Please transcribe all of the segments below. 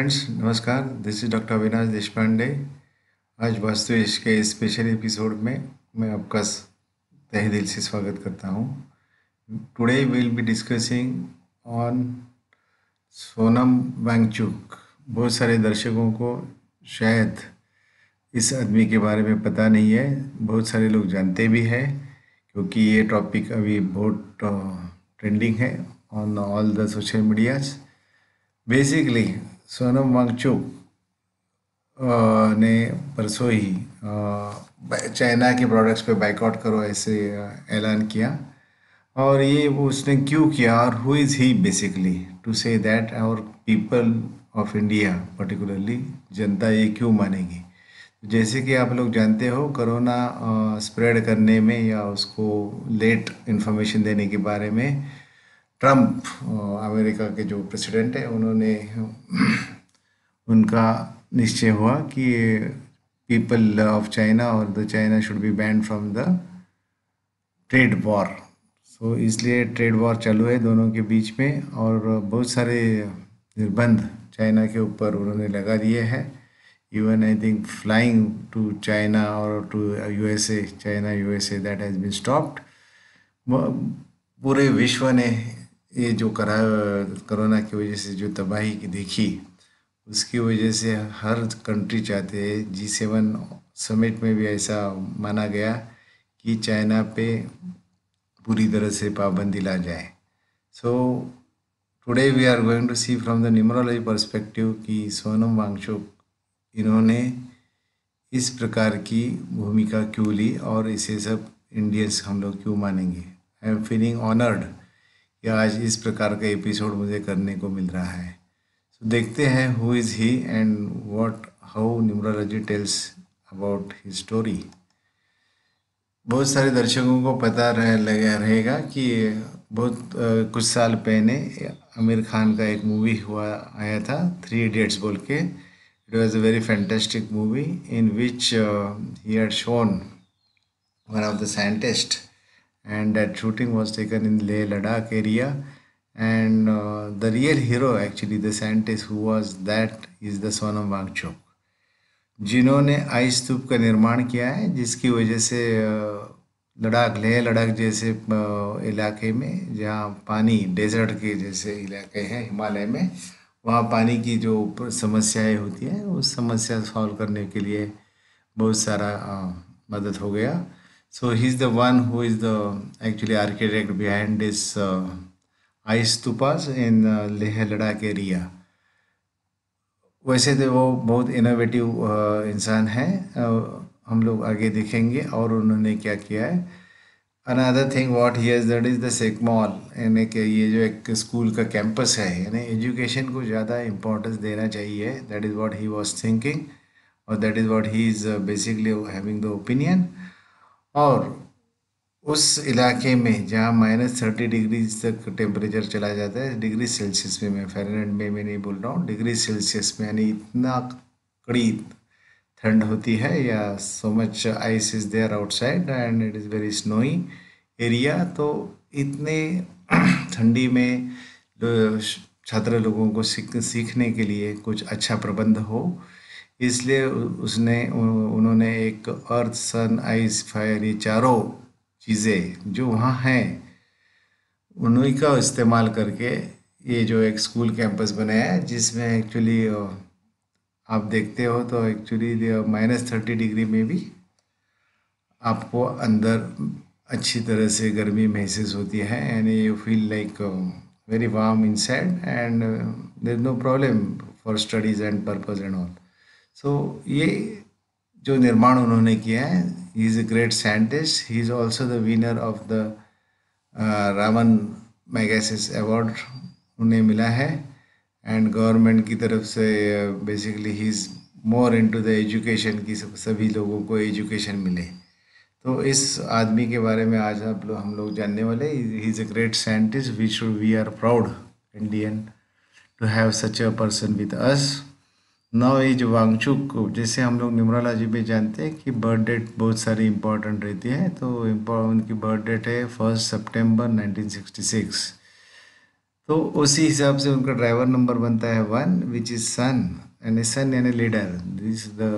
Friends, नमस्कार। This is doctor Avinash Deshpande. आज वास्तु इश्क के स्पेशल एपिसोड में मैं आपका तहे दिल से स्वागत करता हूँ। Today we will be discussing on Sonam Wangchuk. बहुत सारे दर्शकों को शायद इस आदमी के बारे में पता नहीं है, बहुत सारे लोग जानते भी हैं क्योंकि ये टॉपिक अभी बहुत ट्रेंडिंग है on all the social medias. Basically Sonam Wangchuk ने परसों ही चाइना के प्रोडक्ट्स पे बाइकआउट करो ऐसे ऐलान किया। और ये वो उसने क्यों किया और who is he basically to say that our people of India particularly जनता ये क्यों मानेगी। जैसे कि आप लोग जानते हो, कोरोना स्प्रेड करने में या उसको लेट इन्फॉर्मेशन देने के बारे में ट्रम्प अमेरिका के जो प्रेसिडेंट है उन्होंने उनका निश्चय हुआ कि पीपल ऑफ चाइना और the China should be banned from the trade war. So इसलिए ट्रेड वॉर चालू है दोनों के बीच में और बहुत सारे निर्बंध चाइना के ऊपर उन्होंने लगा दिए हैं। Even I think flying to China और to USA, China USA, that has been stopped. पूरे विश्व ने ये जो कोरोना की वजह से जो तबाही की देखी, उसकी वजह से हर कंट्री चाहते हैं, G7 समिट में भी ऐसा माना गया कि चाइना पे पूरी तरह से पाबंदी ला जाए। So today we are going to see from the numerology perspective कि सोनम वांगचुक इन्होंने इस प्रकार की भूमिका क्यों ली और इसे सब इंडियंस हम लोग क्यों मानेंगे। आई एम फीलिंग ऑनर्ड कि आज इस प्रकार का एपिसोड मुझे करने को मिल रहा है। तो देखते हैं who is he and what how numerology tells about his story. बहुत सारे दर्शकों को पता रहेगा कि बहुत कुछ साल पहले आमिर खान का एक मूवी आया था, 3 Idiots बोल के। It was a very fantastic movie in which he had shown one of the scientist and that shooting was taken in Leh Ladakh area, and the real hero, actually the scientist who was that, is the Sonam Wangchuk, जिन्होंने ice स्तूप का निर्माण किया है, जिसकी वजह से लद्दाख, लेह लद्दाख जैसे इलाके में जहाँ पानी डेजर्ट के जैसे इलाके हैं हिमालय में, वहाँ पानी की जो समस्याएं होती हैं उस समस्या सॉल्व करने के लिए बहुत सारा मदद हो गया। So he's the one who is the actually architect behind this ice stupas in Leh Ladakh area. वैसे तो वो बहुत इनोवेटिव इंसान है, हम लोग आगे देखेंगे और उन्होंने क्या किया है। Another thing what he has that is the SECMOL, यानी कि ये जो एक स्कूल का कैंपस है, यानी एजुकेशन को ज़्यादा इम्पोर्टेंस देना चाहिए। That is what he was thinking और that is what he is basically having the opinion. और उस इलाके में जहाँ -30 डिग्री तक टेम्परेचर चला जाता है, डिग्री सेल्सियस में, मैं फ़ारेनहाइट में मैं नहीं बोल रहा हूँ, डिग्री सेल्सियस में, यानी इतना कड़ी ठंड होती है या so much ice is there outside and it is very snowy area. तो इतने ठंडी में छात्र लोगों को सीखने के लिए कुछ अच्छा प्रबंध हो, इसलिए उन्होंने एक अर्थ, सन, आइस, फायर, ये चारों चीज़ें जो वहाँ हैं उन्हीं का इस्तेमाल करके ये जो एक स्कूल कैंपस बनाया है, जिसमें एक्चुअली आप देखते हो तो एक्चुअली -30 डिग्री में भी आपको अंदर अच्छी तरह से गर्मी महसूस होती है, यानी you feel like very warm inside and there is no problem for studies and purpose and all. So ये जो निर्माण उन्होंने किया है, he is a great scientist. He is also the winner of the Ramon Magsaysay award उन्हें मिला है and government की तरफ से basically he is more into the education की, सभी लोगों को एजुकेशन मिले। तो इस आदमी के बारे में आज हम लोग जानने वाले। He is a great scientist, we are proud Indian to have such a person with us. Now ये जो वांगचुक, जैसे हम लोग न्यूमरोलॉजी में जानते हैं कि बर्थ डेट बहुत सारी इंपॉर्टेंट रहती है, तो उनकी बर्थ डेट है 1 सितंबर 1966। तो उसी हिसाब से उनका ड्राइवर नंबर बनता है 1, which is sun, and sun यानी leader. This the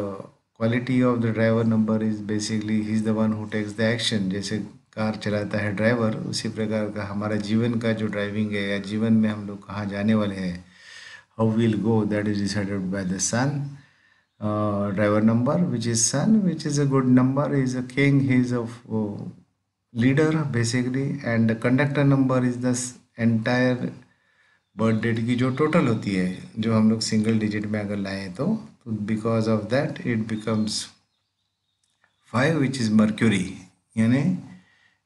quality of the driver number is basically he is the one who takes the action. जैसे कार चलाता है ड्राइवर, उसी प्रकार का हमारा जीवन का जो ड्राइविंग है, या जीवन में हम लोग कहाँ जाने वाले हैं, how will go, that is decided by the sun. Driver number, which is sun, which is a good number, is a king, he is a leader basically, and the conductor number is the entire birth date की जो total होती है, जो हम लोग single digit में अगर लाएं तो because of that it becomes 5, which is mercury. यानी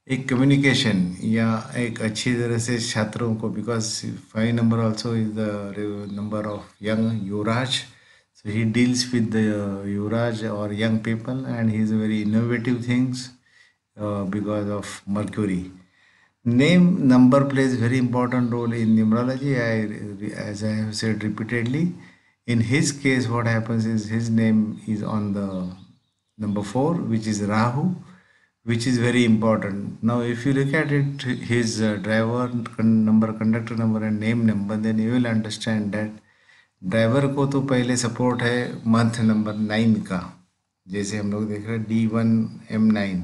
एक कम्युनिकेशन या एक अच्छी तरह से छात्रों को, because 5 number also is the number of young Yuvraj, so he deals with the Yuvraj or young people, and he is a very innovative things because of Mercury. Name number plays very important role in numerology. As I have said repeatedly, in his case, what happens is his name is on the number 4, which is Rahu, which is very important. Now, if you look at it, his driver number, conductor number, and name number, then you will understand that driver को तो पहले support है month number 9 का। जैसे हम लोग देख रहे हैं D1M9,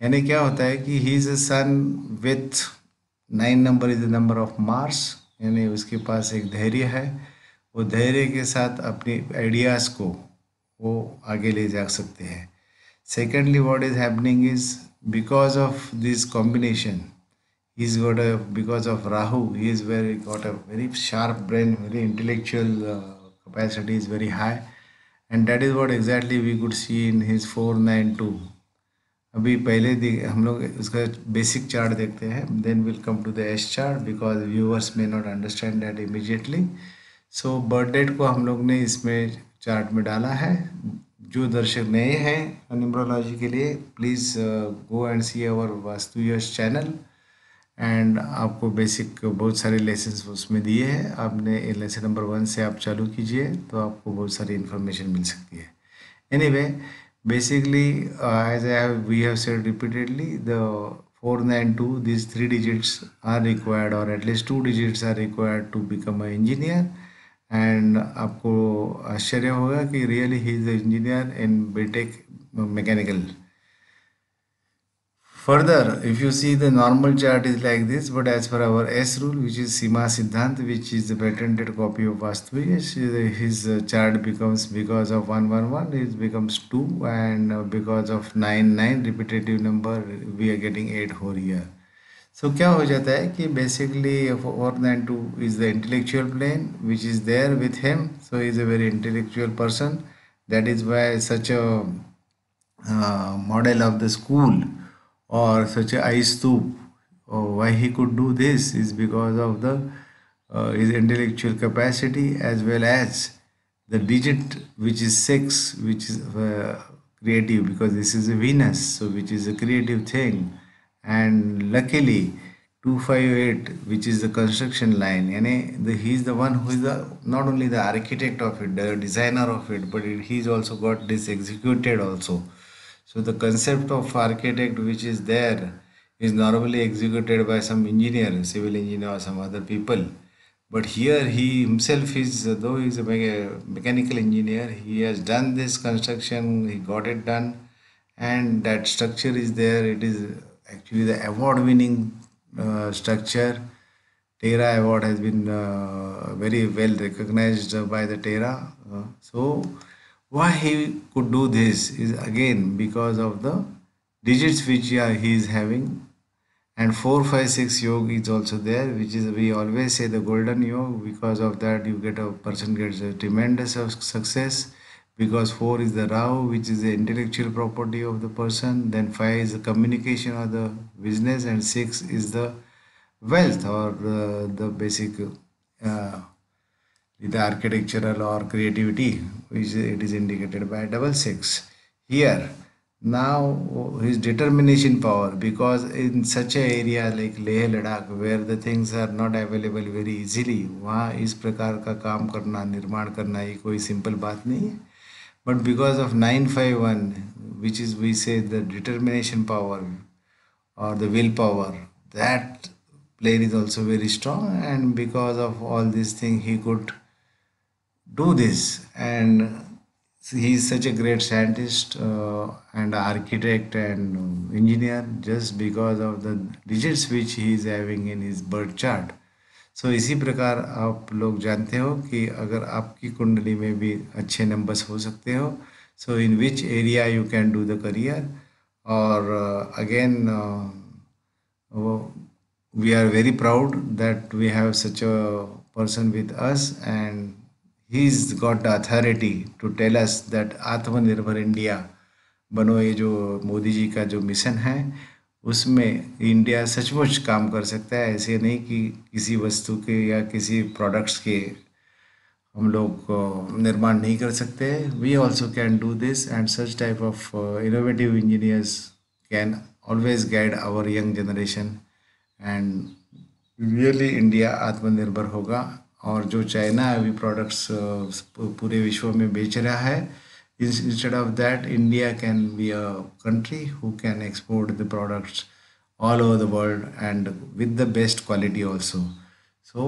यानी क्या होता है कि he is a sun with 9 number is the number of Mars, यानी उसके पास एक धैर्य है, वो धैर्य के साथ अपनी आइडियाज़ को वो आगे ले जा सकते हैं। Secondly what is happening is because of this combination, he's got a, because of Rahu, he is very got a very sharp brain, very intellectual capacity is very high, and that is what exactly we could see in his 492। अभी पहले हम लोग उसका basic chart देखते हैं, then will come to the S chart, because viewers may not understand that immediately. So birth date को हम लोग ने इसमें चार्ट में डाला है। जो दर्शक नए हैं न्यूमरोलॉजी के लिए, please go and see our Vastu Yash channel, and आपको बेसिक बहुत सारे लेसन्स उसमें दिए हैं। आपने लेसन नंबर 1 से आप चालू कीजिए तो आपको बहुत सारी इन्फॉर्मेशन मिल सकती है। Anyway, basically as we have said repeatedly, the 492, these 3 digits are required, or at least 2 digits are required to become an engineer। And आपको आश्चर्य होगा कि really he is engineer in B Tech mechanical. Further, if you see, the normal chart is like this, but as per our S rule, which is Sima Siddhant, which is the patented copy of Vastu, his chart becomes, because of 111, it becomes 2, and because of 99 repetitive number, we are getting 8 whole year. So क्या हो जाता है कि basically 492 is the intellectual plane which is there with him, so he is a very intellectual person. That is why such a model of the school, or such a iStoop, why he could do this is because of the his intellectual capacity, as well as the digit which is 6, which is creative, because this is a Venus, so which is a creative thing, and luckily 258, which is the construction line, and he is the one who is the not only the architect of it, the designer of it, but he's also got this executed also. So the concept of architect which is there is normally executed by some engineer, civil engineer or some other people. But here he himself is, though he is a mechanical engineer, he has done this construction, he got it done, and that structure is there. It is actually the award-winning structure. Terra award has been very well recognized by the Terra. So why he could do this is again because of the digits which he is having, and 456 yoga is also there, which is, we always say, the golden yoga. Because of that, you get a person gets a tremendous of success, because 4 is the Rahu, which is the intellectual property of the person, then 5 is the communication of the business, and 6 is the wealth, or the basic the architectural or creativity, which it is indicated by 66 here. Now his determination power, because in such a area like Leh Ladakh, where the things are not available very easily, वहाँ इस प्रकार का काम करना, निर्माण करना, ये कोई सिंपल बात नहीं है। But because of 951, which is, we say, the determination power or the willpower, that player is also very strong, and because of all these things he could do this. And he is such a great scientist and architect and engineer just because of the digits which he is having in his birth chart. सो इसी प्रकार आप लोग जानते हो कि अगर आपकी कुंडली में भी अच्छे नंबर्स हो सकते हो, so in which area you can do the career. और again we are very proud that we have such a person with us, and he's got the authority to tell us that आत्मनिर्भर India बनो. ये जो मोदी जी का जो mission है उसमें India सचमुच काम कर सकता है. ऐसे नहीं कि किसी वस्तु के या किसी प्रोडक्ट्स के हम लोग निर्माण नहीं कर सकते. We also can do this, and such type of innovative engineers can always guide our young generation, and really India आत्मनिर्भर होगा. और जो चाइना अभी प्रोडक्ट्स पूरे विश्व में बेच रहा है, instead of that India can be a country who can export the products all over the world and with the best quality also. So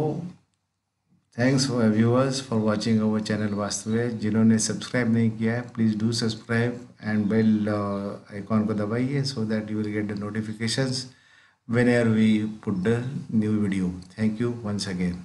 thanks for viewers for watching our channel वास्तुवेद. जिन्होंने subscribe नहीं किया है please do subscribe and bell icon को दबाइए so that you will get the notifications whenever we put the new video. Thank you once again.